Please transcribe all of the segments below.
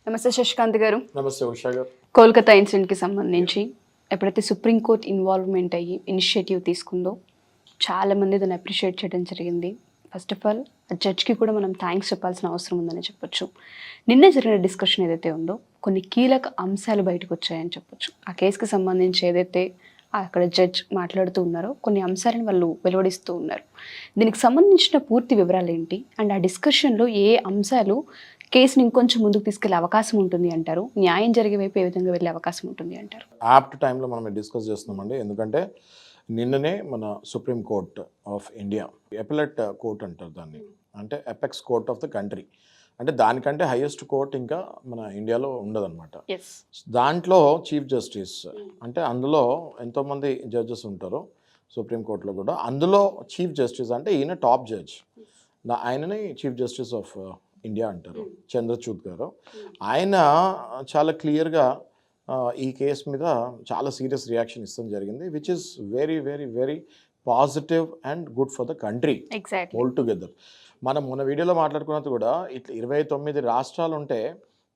నమస్తే శశికాంత్ గారు. నమస్తే ఉషా గారు. కోల్కతా ఇన్సిడెంట్కి సంబంధించి ఎప్పుడైతే సుప్రీంకోర్టు ఇన్వాల్వ్మెంట్ అయ్యి ఇనిషియేటివ్ తీసుకుందో చాలామంది దాన్ని అప్రిషియేట్ చేయడం జరిగింది. ఫస్ట్ ఆఫ్ ఆల్ ఆ జడ్జ్కి కూడా మనం థ్యాంక్స్ చెప్పాల్సిన అవసరం ఉందని చెప్పొచ్చు. నిన్న జరిగిన డిస్కషన్ ఏదైతే ఉందో కొన్ని కీలక అంశాలు బయటకు వచ్చాయని చెప్పొచ్చు. ఆ కేసుకి సంబంధించి ఏదైతే అక్కడ జడ్జ్ మాట్లాడుతూ ఉన్నారో కొన్ని అంశాలను వాళ్ళు వెలువడిస్తూ ఉన్నారు. దీనికి సంబంధించిన పూర్తి వివరాలు ఏంటి అండ్ ఆ డిస్కషన్లో ఏ అంశాలు కేసుని ఇంకొంచెం ముందుకు తీసుకెళ్లే అవకాశం ఉంటుంది అంటారు, న్యాయం జరిగే వైపు ఏ విధంగా వెళ్ళే అవకాశం ఉంటుంది అంటారు? యాప్ట్ టైంలో మనం డిస్కస్ చేస్తున్నామండి. ఎందుకంటే నిన్ననే మన supreme court of India, appellate court అంటారు దాన్ని, అంటే apex court of the country, అంటే దానికంటే హైయెస్ట్ కోర్ట్ ఇంకా మన ఇండియాలో ఉండదన్నమాట. దాంట్లో చీఫ్ జస్టిస్, అంటే అందులో ఎంతోమంది జడ్జెస్ ఉంటారు సుప్రీంకోర్టులో కూడా, అందులో చీఫ్ జస్టిస్ అంటే ఈయన టాప్ జడ్జ్, ఆయనని చీఫ్ జస్టిస్ ఆఫ్ ఇండియా అంటారు, చంద్రచూడ్ గారు. ఆయన చాలా క్లియర్గా ఈ కేసు మీద చాలా సీరియస్ రియాక్షన్ ఇస్తాం జరిగింది, which is very very very positive and good for the country all together. మనం మన వీడియోలో మాట్లాడుకున్నది కూడా ఇట్లా 29 రాష్ట్రాలు ఉంటే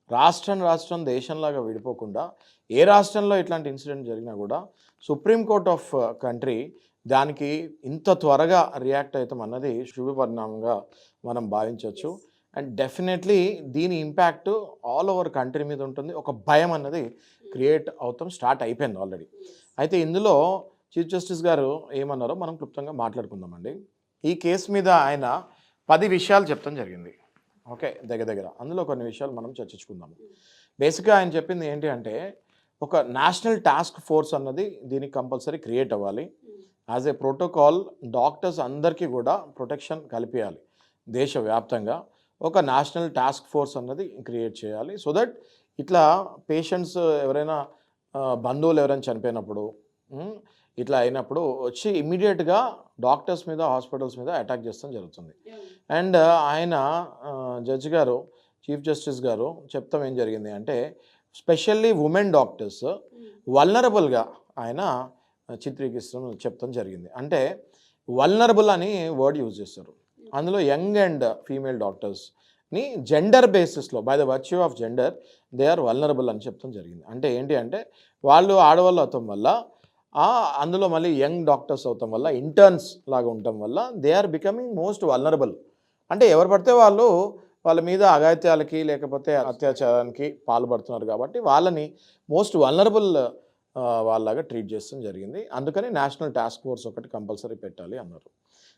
రాష్ట్రం దేశంలాగా విడిపోకుండా ఏ రాష్ట్రంలో ఇట్లాంటి ఇన్సిడెంట్ జరిగినా కూడా సుప్రీంకోర్ట్ ఆఫ్ కంట్రీ దానికి ఇంత త్వరగా రియాక్ట్ అవుతాం అన్నది శుభపరిణామంగా మనం భావించవచ్చు. అండ్ డెఫినెట్లీ దీని ఇంపాక్ట్ ఆల్ ఓవర్ కంట్రీ మీద ఉంటుంది. ఒక భయం అన్నది క్రియేట్ అవుతాం స్టార్ట్ అయిపోయింది ఆల్రెడీ. అయితే ఇందులో చీఫ్ జస్టిస్ గారు ఏమన్నారో మనం క్లుప్తంగా మాట్లాడుకుందామండి. ఈ కేసు మీద ఆయన 10 విషయాలు చెప్తాం జరిగింది. ఓకే, దగ్గర అందులో కొన్ని విషయాలు మనం చర్చించుకుందాము. బేసిక్గా ఆయన చెప్పింది ఏంటి అంటే, ఒక నేషనల్ టాస్క్ ఫోర్స్ అన్నది దీనికి కంపల్సరీ క్రియేట్ అవ్వాలి. యాజ్ ఏ ప్రోటోకాల్ డాక్టర్స్ అందరికీ కూడా ప్రొటెక్షన్ కల్పించాలి. దేశవ్యాప్తంగా ఒక నేషనల్ టాస్క్ ఫోర్స్ అన్నది క్రియేట్ చేయాలి. సో దట్ ఇట్లా పేషెంట్స్ ఎవరైనా బంధువులు ఎవరైనా చనిపోయినప్పుడు ఇట్లా అయినప్పుడు వచ్చి ఇమ్మీడియట్గా డాక్టర్స్ మీద హాస్పిటల్స్ మీద అటాక్ చేస్తాం జరుగుతుంది. అండ్ ఆయన జడ్జి గారు, చీఫ్ జస్టిస్ గారు చెప్తాం ఏం జరిగింది అంటే, స్పెషల్లీ ఉమెన్ డాక్టర్స్ వల్నరబుల్గా ఆయన చిత్రీకరిస్తాం చెప్తాం జరిగింది. అంటే వల్నరబుల్ అని వర్డ్ యూజ్ చేస్తారు. అందులో యంగ్ అండ్ ఫీమేల్ డాక్టర్స్ని జెండర్ బేసిస్లో, by the virtue of gender they are vulnerable అని చెప్తాం జరిగింది. అంటే ఏంటి అంటే, వాళ్ళు ఆడవాళ్ళు అవటం వల్ల, అందులో మళ్ళీ యంగ్ డాక్టర్స్ అవటం వల్ల, ఇంటర్న్స్ లాగా ఉండటం వల్ల they are becoming most vulnerable. అంటే ఎవరు పడితే వాళ్ళు వాళ్ళ మీద అఘాయిత్యాలకి లేకపోతే అత్యాచారానికి పాల్పడుతున్నారు కాబట్టి వాళ్ళని మోస్ట్ వల్నరబుల్ వాళ్ళలాగా ట్రీట్ చేస్తాం జరిగింది. అందుకని నేషనల్ టాస్క్ ఫోర్స్ ఒకటి కంపల్సరీ పెట్టాలి అన్నారు.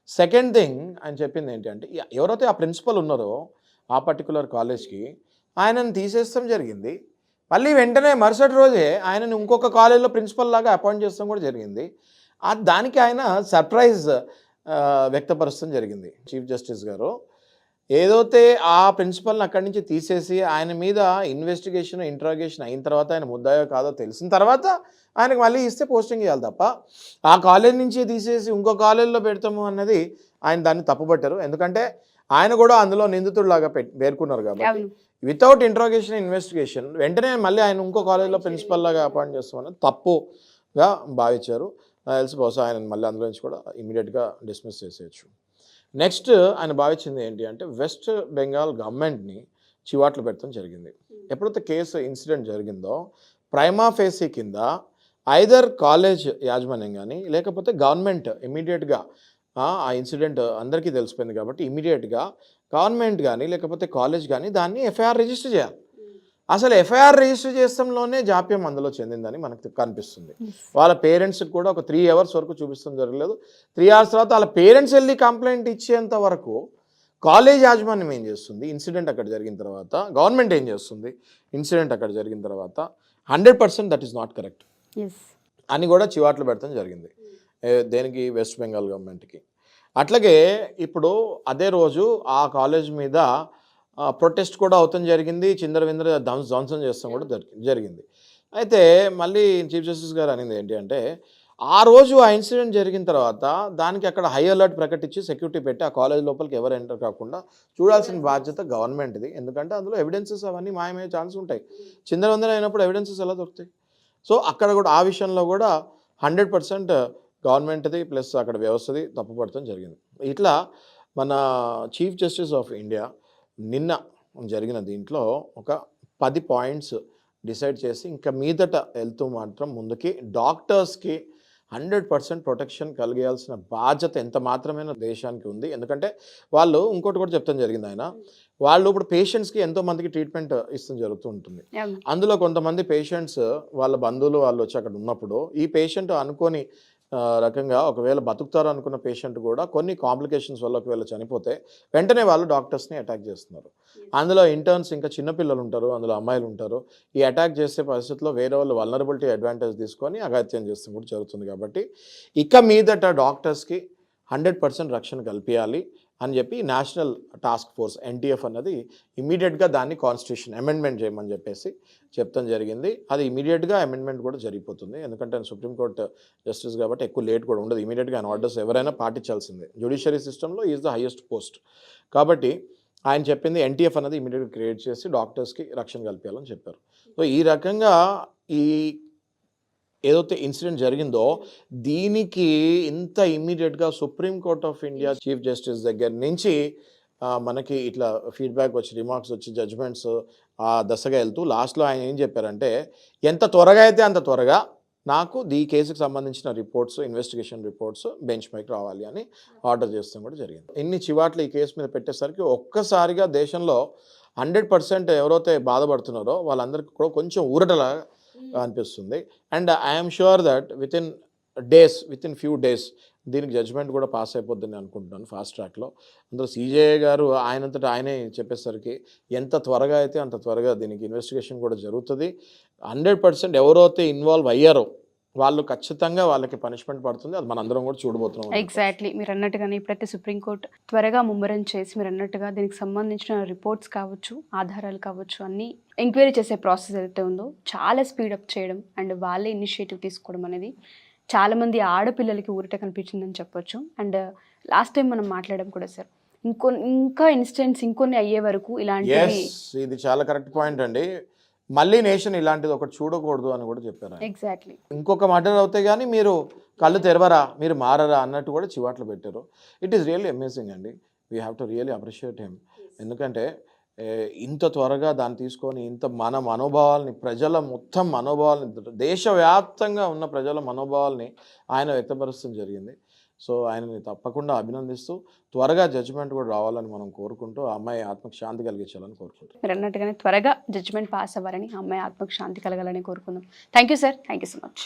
సెకండ్ థింగ్ ఆయన చెప్పింది ఏంటి అంటే, ఎవరైతే ఆ ప్రిన్సిపల్ ఉన్నారో ఆ పర్టికులర్ కాలేజ్కి ఆయనను తీసేస్తాం జరిగింది. మళ్ళీ వెంటనే మరుసటి రోజే ఆయనను ఇంకొక కాలేజ్లో ప్రిన్సిపల్ లాగా అపాయింట్ చేస్తాం కూడా జరిగింది. దానికి ఆయన సర్ప్రైజ్ వ్యక్తపరచడం జరిగింది చీఫ్ జస్టిస్ గారు. ఏదైతే ఆ ప్రిన్సిపల్ని అక్కడి నుంచి తీసేసి ఆయన మీద ఇన్వెస్టిగేషన్ ఇంట్రాగేషన్ అయిన తర్వాత ఆయన ముద్దాయో కాదో తెలిసిన తర్వాత ఆయనకు మళ్ళీ ఇస్తే పోస్టింగ్ ఇవ్వాలి తప్ప, ఆ కాలేజ్ నుంచి తీసేసి ఇంకో కాలేజ్లో పెడతాము అన్నది ఆయన దాన్ని తప్పుపట్టారు. ఎందుకంటే ఆయన కూడా అందులో నిందితుడిలాగా పేర్కొన్నారు కాబట్టి వితౌట్ ఇంట్రాగేషన్ ఇన్వెస్టిగేషన్ వెంటనే మళ్ళీ ఆయన ఇంకో కాలేజ్లో ప్రిన్సిపల్ లాగా అపాయింట్ చేస్తామన్నది తప్పుగా భావించారు. తెలిసి బహుశా ఆయన మళ్ళీ అందులో నుంచి కూడా ఇమీడియట్గా డిస్మిస్ చేసేయచ్చు. నెక్స్ట్ ఆయన భావించింది ఏంటి అంటే, వెస్ట్ బెంగాల్ గవర్నమెంట్ని చివాట్లు పెట్టడం జరిగింది. ఎప్పుడైతే కేసు ఇన్సిడెంట్ జరిగిందో ప్రైమా ఫేసీ కింద ఐదర్ కాలేజ్ యాజమాన్యం కానీ లేకపోతే గవర్నమెంట్ ఇమీడియట్గా ఆ ఇన్సిడెంట్ అందరికీ తెలిసిపోయింది కాబట్టి ఇమీడియట్గా గవర్నమెంట్ కానీ లేకపోతే కాలేజ్ కానీ దాన్ని ఎఫ్ఐఆర్ రిజిస్టర్ చేయాలి. అసలు ఎఫ్ఐఆర్ రిజిస్టర్ చేసడంలోనే జాప్యం అందులో చెందిందని మనకు కనిపిస్తుంది. వాళ్ళ పేరెంట్స్కి కూడా ఒక 3 hours వరకు చూపిస్తాం జరగలేదు. 3 hours తర్వాత వాళ్ళ పేరెంట్స్ వెళ్ళి కంప్లైంట్ ఇచ్చేంత వరకు కాలేజ్ యాజమాన్యం ఏం చేస్తుంది, ఇన్సిడెంట్ అక్కడ జరిగిన తర్వాత గవర్నమెంట్ ఏం చేస్తుంది, ఇన్సిడెంట్ అక్కడ జరిగిన తర్వాత 100% దట్ ఈస్ నాట్ కరెక్ట్ అని కూడా చివాట్లు పెడతాం జరిగింది. దేనికి? వెస్ట్ బెంగాల్ గవర్నమెంట్కి. అట్లాగే ఇప్పుడు అదే రోజు ఆ కాలేజ్ మీద ప్రొటెస్ట్ కూడా అవుతాం జరిగింది, చిందరవిందర ధ్వంసం చేస్తాం కూడా జరిగింది. అయితే మళ్ళీ చీఫ్ జస్టిస్ గారు అనేది ఏంటి అంటే, ఆ రోజు ఆ ఇన్సిడెంట్ జరిగిన తర్వాత దానికి అక్కడ హై అలర్ట్ ప్రకటించి సెక్యూరిటీ పెట్టి ఆ కాలేజ్ లోపలికి ఎవరు ఎంటర్ కాకుండా చూడాల్సిన బాధ్యత గవర్నమెంట్ది. ఎందుకంటే అందులో ఎవిడెన్సెస్ అవన్నీ మాయమయ్యే ఛాన్స్ ఉంటాయి. చిందరవిందర అయినప్పుడు ఎవిడెన్సెస్ ఎలా దొరుకుతాయి? సో అక్కడ కూడా ఆ విషయంలో కూడా 100% గవర్నమెంట్ది ప్లస్ అక్కడ వ్యవస్థది తప్పుపడటం జరిగింది. ఇట్లా మన చీఫ్ జస్టిస్ ఆఫ్ ఇండియా నిన్న జరిగిన దీంట్లో ఒక 10 పాయింట్స్ డిసైడ్ చేసి ఇంకా మీదట వెళ్తూ మాత్రం ముందుకి డాక్టర్స్కి 100% ప్రొటెక్షన్ కలిగేయాల్సిన బాధ్యత ఎంత మాత్రమైన దేశానికి ఉంది. ఎందుకంటే వాళ్ళు ఇంకోటి కూడా చెప్తాం జరిగింది ఆయన, వాళ్ళు ఇప్పుడు పేషెంట్స్కి ఎంతోమందికి ట్రీట్మెంట్ ఇష్టం జరుగుతూ ఉంటుంది. అందులో కొంతమంది పేషెంట్స్ వాళ్ళ బంధువులు వాళ్ళు వచ్చి అక్కడ ఉన్నప్పుడు ఈ పేషెంట్ అనుకోని రకంగా ఒకవేళ బతుకుతారు అనుకున్న పేషెంట్ కూడా కొన్ని కాంప్లికేషన్స్ వల్ల ఒకవేళ చనిపోతే వెంటనే వాళ్ళు డాక్టర్స్ని అటాక్ చేస్తున్నారు. అందులో ఇంటర్న్స్ ఇంకా చిన్నపిల్లలు ఉంటారు, అందులో అమ్మాయిలు ఉంటారు. ఈ అటాక్ చేసే పరిస్థితిలో వేరే వాళ్ళు వల్నరబిలిటీ అడ్వాంటేజ్ తీసుకొని అఘాత్యం చేస్తూ కూడా జరుగుతుంది. కాబట్టి ఇక మీదట డాక్టర్స్కి 100% రక్షణ కల్పించాలి అని చెప్పి నేషనల్ టాస్క్ ఫోర్స్ NTF అన్నది ఇమీడియట్గా దాన్ని కాన్స్టిట్యూషన్ అమెండ్మెంట్ చేయమని చెప్పేసి చెప్తాం జరిగింది. అది ఇమీడియట్గా అమెండ్మెంట్ కూడా జరిగిపోతుంది. ఎందుకంటే ఆయన సుప్రీంకోర్టు జస్టిస్ కాబట్టి ఎక్కువ లేట్ కూడా ఉండదు. ఇమీడియట్గా ఆయన ఆర్డర్స్ ఎవరైనా పాటించాల్సిందే. జ్యుడిషియరీ సిస్టంలో ఈజ్ ద హైయెస్ట్ పోస్ట్. కాబట్టి ఆయన చెప్పింది NTF అన్నది ఇమీడియట్గా క్రియేట్ చేసి డాక్టర్స్కి రక్షణ కల్పించాలని చెప్పారు. సో ఈ రకంగా ఈ ఏదైతే ఇన్సిడెంట్ జరిగిందో దీనికి ఇంత ఇమ్మీడియట్గా Supreme Court of India chief justice దగ్గర నుంచి మనకి ఇట్లా ఫీడ్బ్యాక్ వచ్చి రిమార్క్స్ వచ్చి జడ్జ్మెంట్స్ ఆ దశగా వెళ్తూ లాస్ట్లో ఆయన ఏం చెప్పారంటే ఎంత త్వరగా అయితే అంత త్వరగా నాకు ఈ కేసుకు సంబంధించిన రిపోర్ట్స్ ఇన్వెస్టిగేషన్ రిపోర్ట్స్ బెంచ్ పైకి రావాలి అని ఆర్డర్ చేస్తాం కూడా జరిగింది. ఇన్ని చివాట్లు ఈ కేసు మీద పెట్టేసరికి ఒక్కసారిగా దేశంలో 100% ఎవరైతే బాధపడుతున్నారో వాళ్ళందరికీ కూడా కొంచెం ఊరటలా అనిపిస్తుంది. And I'm sure that with in few days దీనికి జడ్జ్మెంట్ కూడా పాస్ అయిపోద్దని అనుకుంటున్నాను ఫాస్ట్ ట్రాక్లో. అందులో CJI గారు ఆయనంతటా ఆయనే చెప్పేసరికి ఎంత త్వరగా అయితే అంత త్వరగా దీనికి ఇన్వెస్టిగేషన్ కూడా జరుగుతుంది. 100% ఎవరైతే ఇన్వాల్వ్ అయ్యారో వాళ్ళు ఖచ్చితంగా వాళ్ళకి పనిష్మెంట్ పడుతుంది. అది మనందరం కూడా చూడబోతున్నాం. ఎగ్జాక్ట్లీ మీరు అన్నట్టుగానే ఇప్పుడైతే సుప్రీంకోర్టు త్వరగా ముమ్మరం చేసి మీరు అన్నట్టుగా దీనికి సంబంధించిన రిపోర్ట్స్ కావచ్చు, ఆధారాలు కావచ్చు, అన్నీ ఎంక్వైరీ చేసే ప్రాసెస్ అయితే ఉందో చాలా స్పీడప్ చేయడం అండ్ వాళ్ళే ఇనిషియేటివ్ తీసుకోవడం అనేది చాలామంది ఆడపిల్లలకి ఊరట కనిపించిందని చెప్పొచ్చు. అండ్ లాస్ట్ టైం మనం మాట్లాడడం కూడా సార్ ఇంకా ఇన్సిడెంట్స్ ఇంకొన్ని అయ్యే వరకు ఇలాంటివి. ఇది చాలా కరెక్ట్ పాయింట్ అండి. మళ్ళీ నేషన్ ఇలాంటిది ఒకటి చూడకూడదు అని కూడా చెప్పారు. ఎగ్జాక్ట్లీ ఇంకొక మర్డర్ అవుతే కానీ మీరు కళ్ళు తెరవరా, మీరు మారరా అన్నట్టు కూడా చివాట్లు పెట్టారు. ఇట్ ఈస్ రియల్లీ అమేజింగ్ అండి. We have to really appreciate him. ఎందుకంటే ఇంత త్వరగా దాన్ని తీసుకొని ఇంత మన మనోభావాల్ని ప్రజల మొత్తం మనోభావాల్ని దేశవ్యాప్తంగా ఉన్న ప్రజల మనోభావాల్ని ఆయన వ్యక్తపరుస్తూ జరిగింది. సో ఆయనని తప్పకుండా అభినందిస్తూ త్వరగా జడ్జిమెంట్ కూడా రావాలని మనం కోరుకుంటూ ఆ అమ్మాయి ఆత్మకు శాంతి కలిగించాలని కోరుకుంటాం. మీరు అన్నట్టుగానే త్వరగా జడ్జిమెంట్ పాస్ అవ్వాలని, ఆ అమ్మాయి ఆత్మకు శాంతి కలగాలని కోరుకుందాం. Thank you sir, thank you so much.